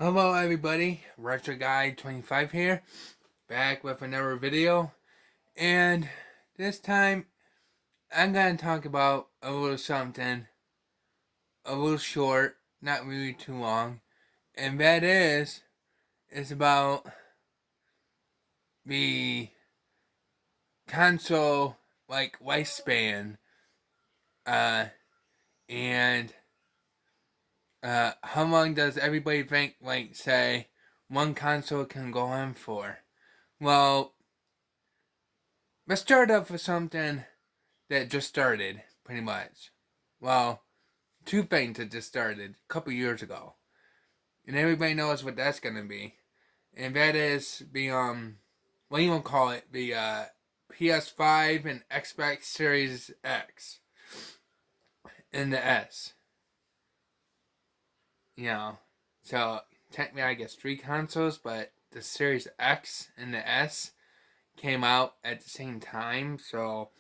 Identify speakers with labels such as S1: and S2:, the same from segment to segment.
S1: Hello everybody, retroguy 25 here, back with another video, and this time I'm going to talk about a little something, a little short, not really too long, and that is about the console, lifespan, uh, and, how long does everybody think, say, one console can go on for? Well, let's start off with something that just started, pretty much. Well, two things that just started a couple years ago. And everybody knows what that's gonna be. And that is the what do you wanna call it? The PS5 and Xbox Series X and the S. You know. So technically I guess three consoles, but the Series X and the S came out at the same time, so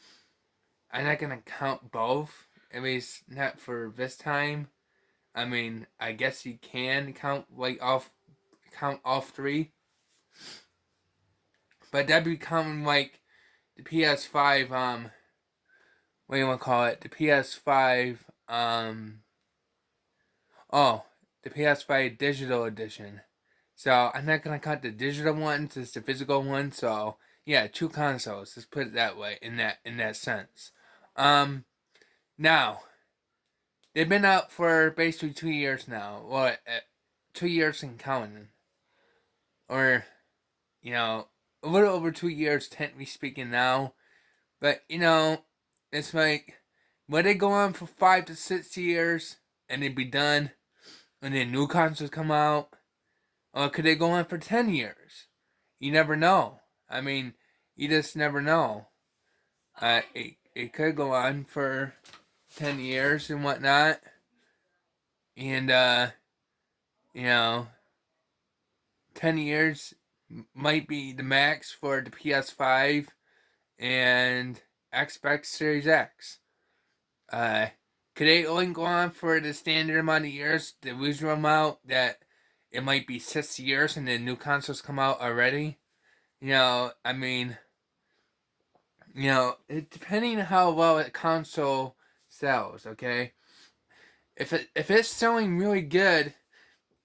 S1: I'm not gonna count both, at least not for this time. I mean, I guess you can count all three, but that'd become like the PS5. What do you want to call it? The PS5. Oh, the PS5 Digital Edition. So I'm not gonna count the digital ones as the physical one. So yeah, two consoles. Let's put it that way. In that sense. Now they've been out for basically 2 years now. What? 2 years and counting, or a little over 2 years, technically speaking now. But it's like, would they go on for 5 to 6 years and they'd be done, and then new consoles come out? Or could they go on for 10 years? You never know. I mean, you just never know. It could go on for 10 years and whatnot, and you know, 10 years might be the max for the PS5 and Xbox Series X. Could they only go on for the standard amount of years, the usual amount that it might be 6 years and then new consoles come out already? I mean, depending on how well a console sells, okay? If it's selling really good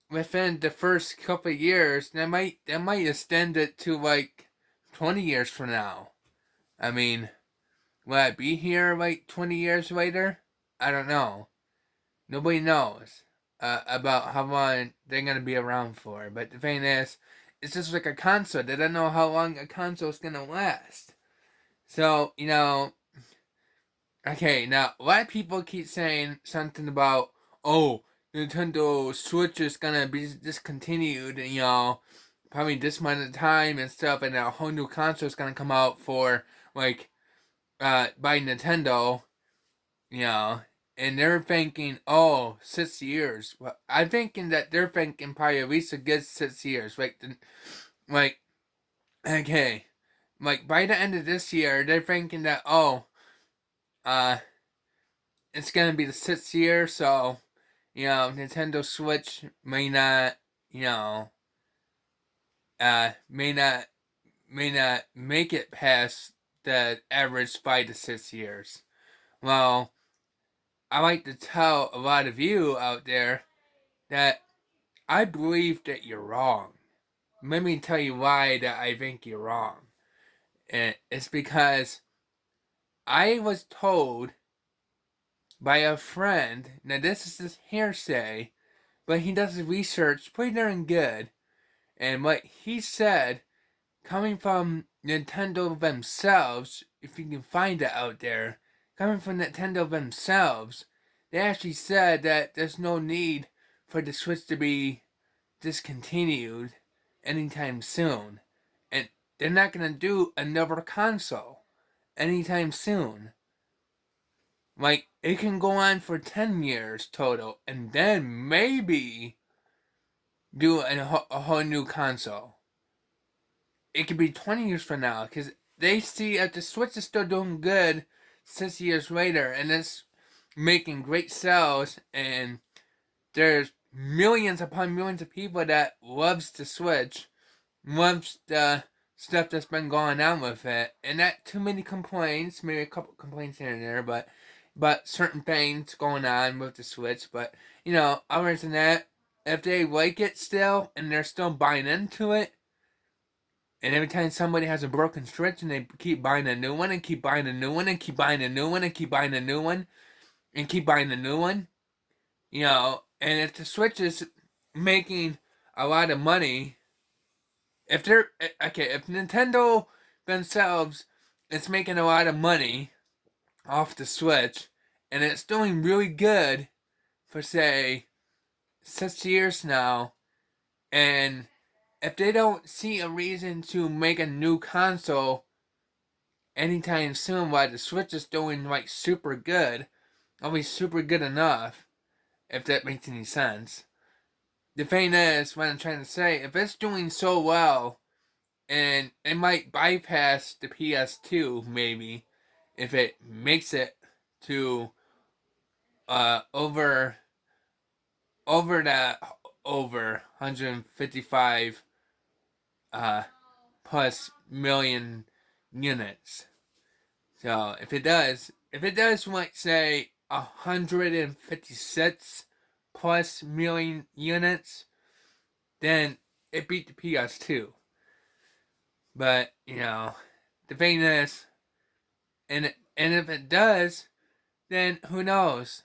S1: within the first couple of years, that might extend it to like 20 years from now. I mean, will I be here like 20 years later? I don't know. Nobody knows about how long they're gonna be around for. But the thing is, it's just like a console. They don't know how long a console is gonna last. So okay. Now a lot of people keep saying something about, oh, Nintendo Switch is gonna be discontinued, and probably this amount of time and stuff, and a whole new console is gonna come out for like by Nintendo, you know, and they're thinking, oh, 6 years. Well, I'm thinking that they're thinking probably at least a good 6 years. Like, okay, like by the end of this year, they're thinking that, oh, uh, it's gonna be the 6th year, so Nintendo Switch may not, you know, may not make it past the average 5 to 6 years. Well, I like to tell a lot of you out there that I believe that you're wrong. Let me tell you why that I think you're wrong. And it's because I was told by a friend, now this is just hearsay, but he does his research pretty darn good. And what he said, coming from Nintendo themselves, if you can find it out there, coming from Nintendo themselves, they actually said that there's no need for the Switch to be discontinued anytime soon. And they're not going to do another console anytime soon. Like, it can go on for 10 years total, and then maybe do a whole new console. It could be 20 years from now, because they see if the Switch is still doing good 6 years later, and it's making great sales, and there's millions upon millions of people that loves the Switch, loves the stuff that's been going on with it, and not too many complaints, maybe a couple complaints here and there, but certain things going on with the Switch. But other than that, if they like it still and they're still buying into it, and every time somebody has a broken Switch and they keep buying a new one and keep buying a new one and keep buying a new one and keep buying a new one and keep buying a new one, and if the Switch is making a lot of money, if Nintendo themselves is making a lot of money off the Switch, and it's doing really good for say 6 years now, and if they don't see a reason to make a new console anytime soon, while the Switch is doing like super good, always super good enough, if that makes any sense. The thing is, what I'm trying to say, if it's doing so well, and it might bypass the PS2 maybe, if it makes it to over over 155 plus million units. So if it does, like say 156 plus million units, then it beat the PS2. But the thing is, and if it does, then who knows?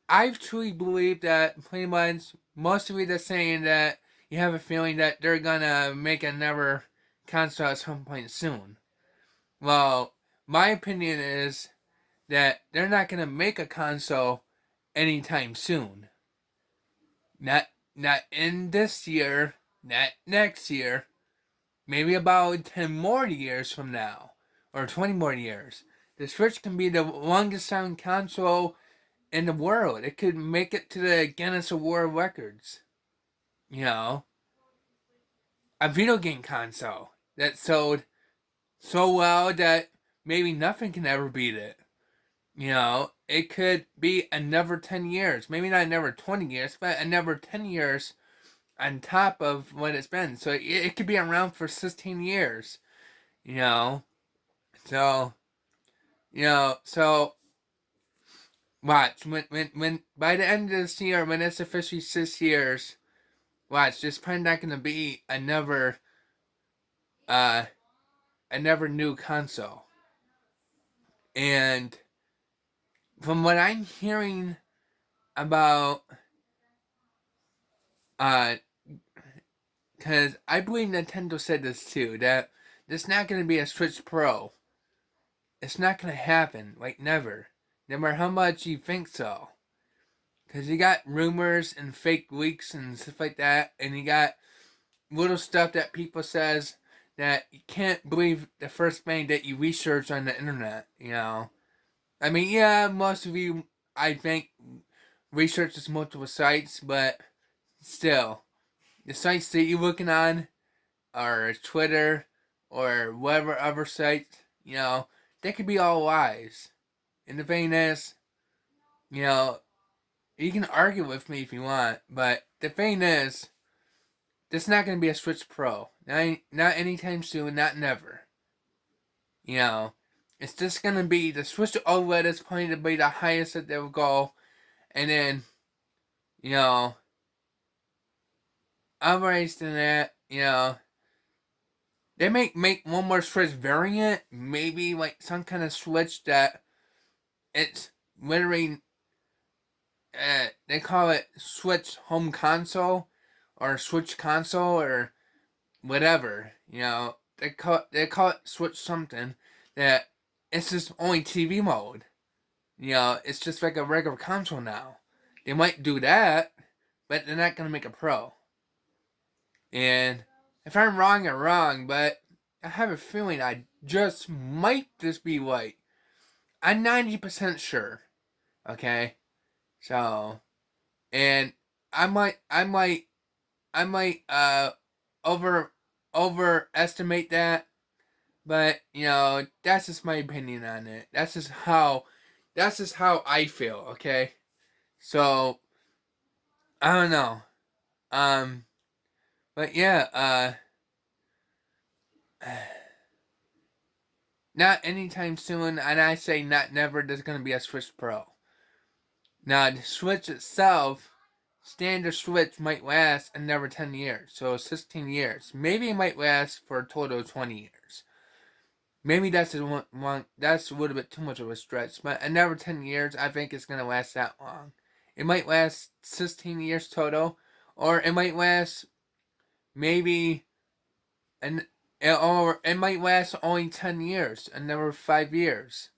S1: I truly believe that pretty much most of you are saying that you have a feeling that they're gonna make another console at some point soon. Well, my opinion is that they're not gonna make a console anytime soon. Not in this year, not next year, maybe about 10 more years from now, or 20 more years. The Switch can be the longest selling console in the world. It could make it to the Guinness World Records. A video game console that sold so well that maybe nothing can ever beat it. It could be another 10 years. Maybe not another 20 years, but another 10 years on top of what it's been. So it could be around for 16 years. So, so watch when by the end of this year, when it's officially 6 years, watch, there's probably not gonna be uh another new console. And from what I'm hearing about because I believe Nintendo said this too, that there's not gonna be a Switch Pro. It's not gonna happen, like never. No matter how much you think so. Because you got rumors and fake leaks and stuff like that, and you got little stuff that people says that you can't believe the first thing that you research on the internet, I mean, yeah, most of you, I think, researches multiple sites, but still, the sites that you're looking on are Twitter or whatever other sites, they could be all lies. And the thing is, you can argue with me if you want, but the thing is, there's not going to be a Switch Pro. Not anytime soon, not never. It's just going to be the Switch OLED is going to be the highest that they'll go. And then, otherwise than that, they make one more Switch variant. Maybe like some kind of Switch that it's literally, they call it Switch Home Console or Switch Console or whatever. They call it Switch something that it's just only TV mode. It's just like a regular console now. They might do that, but they're not gonna make a Pro. And if I'm wrong, I'm wrong, but I have a feeling I just might just be right. I'm 90% sure. Okay? So, and I might overestimate that, but that's just my opinion on it. That's just how I feel, okay? So I don't know. Um, but yeah, not anytime soon, and I say not never, there's gonna be a Switch Pro. Now, the Switch itself, standard Switch might last another 10 years, so 16 years. Maybe it might last for a total of 20 years. Maybe that's that's a little bit too much of a stretch, but another 10 years, I think it's gonna last that long. It might last 16 years total, or it might last maybe and or it might last only 10 years, another 5 years.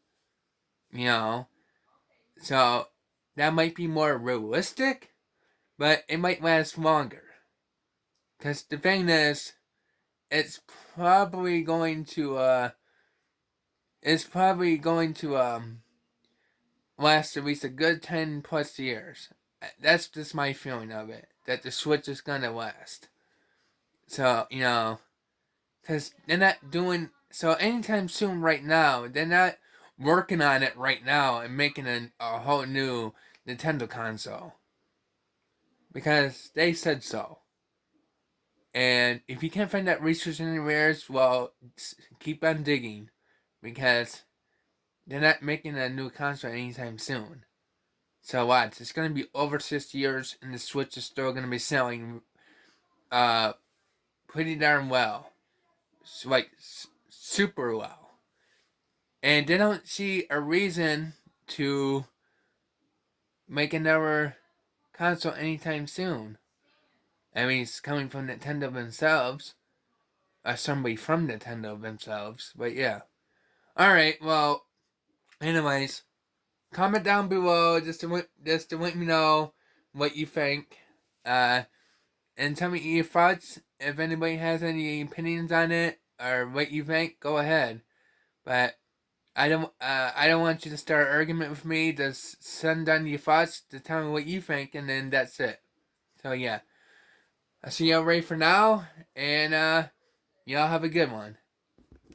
S1: You know, so that might be more realistic, but it might last longer. Because the thing is, it's probably going to it's probably going to last at least a good 10 plus years. That's just my feeling of it. That the Switch is gonna last. So, because they're not doing so anytime soon right now. They're not working on it right now and making a whole new Nintendo console because they said so. And if you can't find that research anywhere, well, keep on digging because they're not making a new console anytime soon. So watch, it's gonna be over 6 years, and the Switch is still gonna be selling, uh, pretty darn well, like super well. And they don't see a reason to make another console anytime soon. I mean, it's coming from Nintendo themselves, or somebody from Nintendo themselves. But yeah. All right. Well, anyways, comment down below just to let me know what you think. And tell me your thoughts. If anybody has any opinions on it or what you think, go ahead. But I don't want you to start an argument with me. Just send down your thoughts to tell me what you think, and then that's it. So yeah, I'll see y'all right for now, and y'all have a good one.